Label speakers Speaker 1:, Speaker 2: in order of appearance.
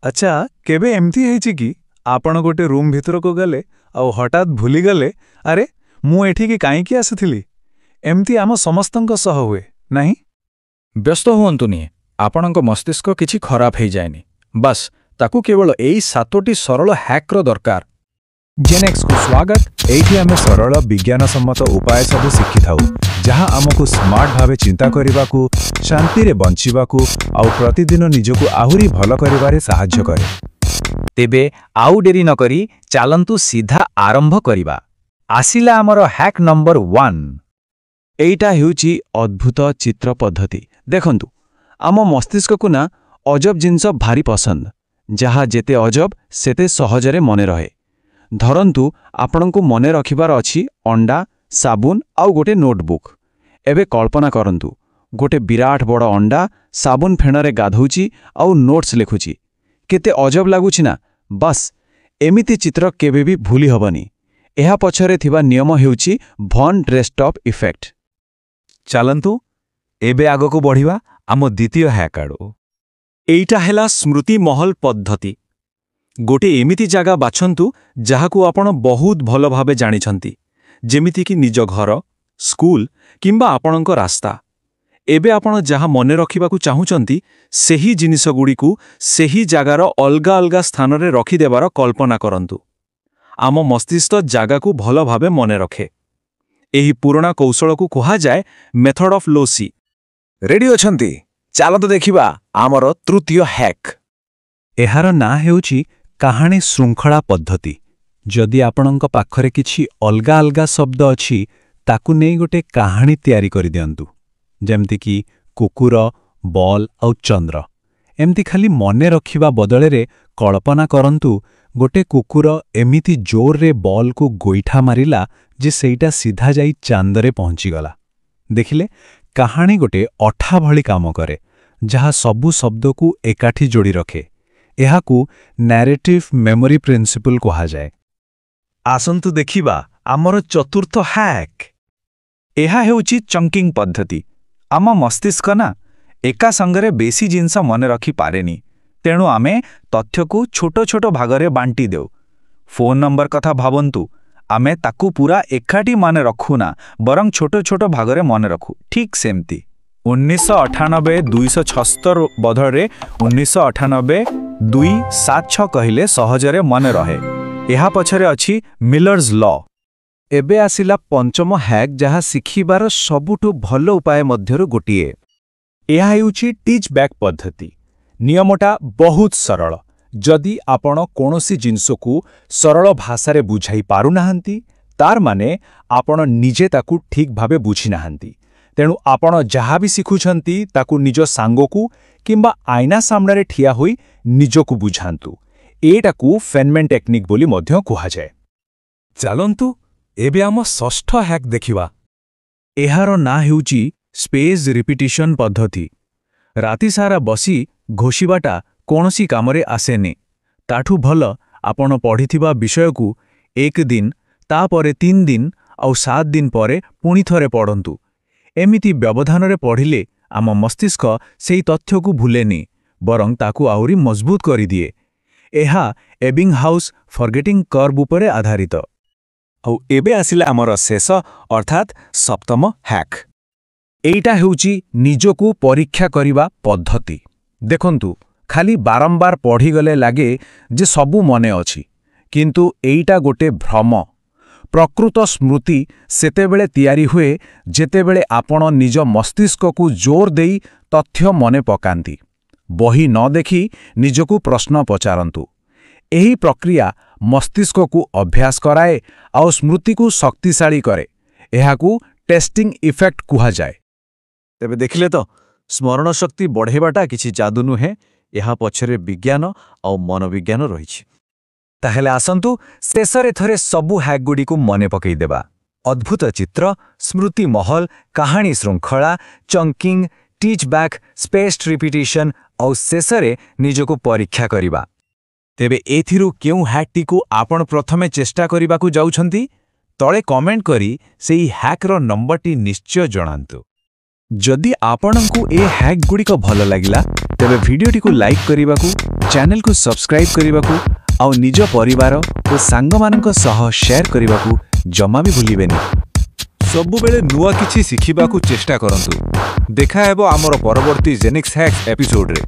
Speaker 1: अच्छा केबे एमती है कि आपण गोटे रूम भितर को गले आ हठात भूली गले अरे मु एठी कहीं आसी एमती आम समस्तंक सह हुए नहीं।
Speaker 2: व्यस्त हुअंतुनी आपणक मस्तिष्क किछि खराब हो जाएनी बस ताकू केवल एई 7टी सरल हैक्र दरकार।
Speaker 1: जेनेक्स को स्वागत। एठी आमे सरल विज्ञान सम्मत उपाय सब शिखि थाउ जहाँ आमको स्मार्ट भावे चिंता करिबाकू शांति रे बंचिबाकू आउ प्रतिदिन निजको आहुरी भल करिबारे सहाय्य करे।
Speaker 3: तेबे आउ डेरी न करी चालंतु सीधा आरंभ करिबा। आसिला आमर हैक नंबर 1।
Speaker 1: एइटा हेउची अद्भुत चित्र पद्धति। देखंतु आम मस्तिष्क को ना अजब जिनस भारी पसंद जहाँ जेते अजब सेते सहजरे मने रहे। धरंतु आपनको मने रखिबार अछि अंडा साबुन आउ गोटे नोटबुक। एबे कल्पना करंतु गोटे विराट बड़ अंडा साबुन फेणरे गाधौची आउ नोट्स लिखुची। केते अजब लागुछि ना। बस एमिति चित्र केबे भी भूली हबनी। एहा पछरे थिबा नियम हेउची भन ड्रेस्टॉप इफेक्ट।
Speaker 3: चलंतु एबे आगको बढ़िबा आम द्वितीय हैक आड़ो। एइटा हेला स्मृति महल पद्धति। गोटे एमिति जागा बाछंतु जहाकू आपण बहुत भल भावे जानिछंती जेमिति कि निज घर स्कूल किंबा आपणक रास्ता। एबे आपण जहा मने रखिबाकू चाहुचंती सेही जिनिस गुडीकू सेही जागार अलगा अलगा स्थान रे रखी देबार कल्पना करंतु। आम मस्तिष्क जागाकू भल भावे मने रखे। एही पुराना कौशल को कहा जाए मेथड ऑफ लोसी।
Speaker 1: रेडी अछंती चालतो देखिबा आमर तृतीय हैक। एहार ना हेउची कहानी श्रृंखला पद्धति। जदि आपणक पाखरे किछि अलगा अलगा शब्द अछि ताकू नै गोटे कहानी तैयारी करि दियंतु जेमति कि कुकुर बॉल आउ चंद्र। एमती खाली मने रखिबा बदले रे कल्पना करंतु गोटे कुकुर एमिति जोर रे बॉल को गोइठा मारिला जे सेइटा सीधा जाई चांदरे पहुंची गला। देखिले कहानी गोटे अठा भली काम करे जहा सबु शब्द को एकाठी जोड़ी रखे। एहाकू नैरेटिव मेमोरी प्रिंसिपल कहा जाए।
Speaker 3: आसंतु देखिबा आमर चतुर्थ हैक। एहा हेउची चंकिंग पद्धति। आम मस्तिष्क ना एका संगरे बेसी जिनस मने रखी पारेनी। तेणु आमे तथ्य को छोटो छोटो भागरे बांटी देउ। फोन नंबर कथा भावंतु आमे ताकू पूरा एकाठी माने रखुना बरं छोटो छोटो भागरे मने रखु। ठीक सेमती 1998 276 बदले 1998 276 कहिले सहजरे मने रहे। एहा पछरे अछि मिलर्स लॉ। एबे आसिला पंचम हैक जहा सिखिबार सबुठु भलो उपाय मध्यरु गोटिए। एहा हेउछि टीच बैक पद्धति। नियमटा बहुत सरल। जदि आपण कोनोसी जिंसको सरल भाषा रे बुझाई पारु नाहंती तार माने आपण निजे ताकू ठीक भाबे बुझी नाहंती। तेणु आपण जहा भी सिखुछंती ताकू निज सांगोकू किंबा आईना सामने रे ठिया होई निजको बुझांतु। एटाकू फेनमेन टेक्निक बोली मध्य कुहा जाए। चलंतु एबे आम षष्ठ हैक देखिबा। एहार ना हेउची स्पेस रिपिटिशन पद्धति। राति सारा बसी घोषिबाटा कोनोसी कामरे आसेनी। ताठू भल आपण पढ़िथिबा विषयकू एक दिन तापरे 3 दिन आउ 7 दिन परे पुणी थरे पढ़ंतु। एमिति व्यवधान रे पढ़िले आम मस्तिष्क सेही तथ्य को भूलेनी बरं ताकू आउरी मजबूत करि दिए। एहा एबिंगहाउस फॉरगेटिंग कर्व उपरे आधारित। आउ एबे आसिला आमर शेष अर्थात सप्तम हैक। एइटा हेउची निजको परीक्षा करिबा पद्धति। देखंतु खाली बारंबार पढ़ी गले लागे जे सबु मने अछि किंतु एइटा गोटे भ्रम। प्रकृत स्मृति सेतेबेले तैयारी हुए जेतेबेले आपण निज मस्तिष्क को जोर देई तथ्य मने पकांती। बही न देखी निजको प्रश्न पचारंतु। एही प्रक्रिया मस्तिष्क को अभ्यास कराए आउ स्मृति को शक्तिशाली करे। एहाकू टेस्टिंग इफेक्ट कुहा जाए। तेबे देखिले तो स्मरण शक्ति बढ़ेबाटा किछि जादू नुहे। एहा पछरे विज्ञान आउ मनोविज्ञान रहिछि। ताहेले आसंतु शेषरे थरे सबु हैक गुडी को मने पकई देबा। अद्भुत चित्र स्मृति महल कहानी श्रृंखला chunking teach back space repetition आउ शेषरे निजको परीक्षा करिबा। तेबे एथिरु केउ हैकटी को आपण प्रथमे चेष्टा करिबाकू जाउछंती तळे कमेंट करी सेही हैकर नंबरटी निश्चय जणांतु। जदि आपणଙ୍କୁ ए हैक गुडी को भल लागिला
Speaker 1: ତେବେ ଭିଡିଓଟିକୁ ଲାଇକ୍ କରିବାକୁ, ଚ୍ୟାନେଲକୁ ସବସ୍କ୍ରାଇବ୍ କରିବାକୁ ଆଉ ନିଜ ପରିବାର ଓ ସାଙ୍ଗମାନଙ୍କ ସହ ସେୟାର କରିବାକୁ ଜମା ବି ଭୁଲିବେନି।
Speaker 4: ସବୁବେଳେ ନୂଆ କିଛି ଶିଖିବାକୁ ଚେଷ୍ଟା କରନ୍ତୁ। ଦେଖା ହେବ ଆମର ପରବର୍ତ୍ତୀ ଜେନିକ୍ସ ହ୍ୟାକ୍ସ ଏପିସୋଡରେ।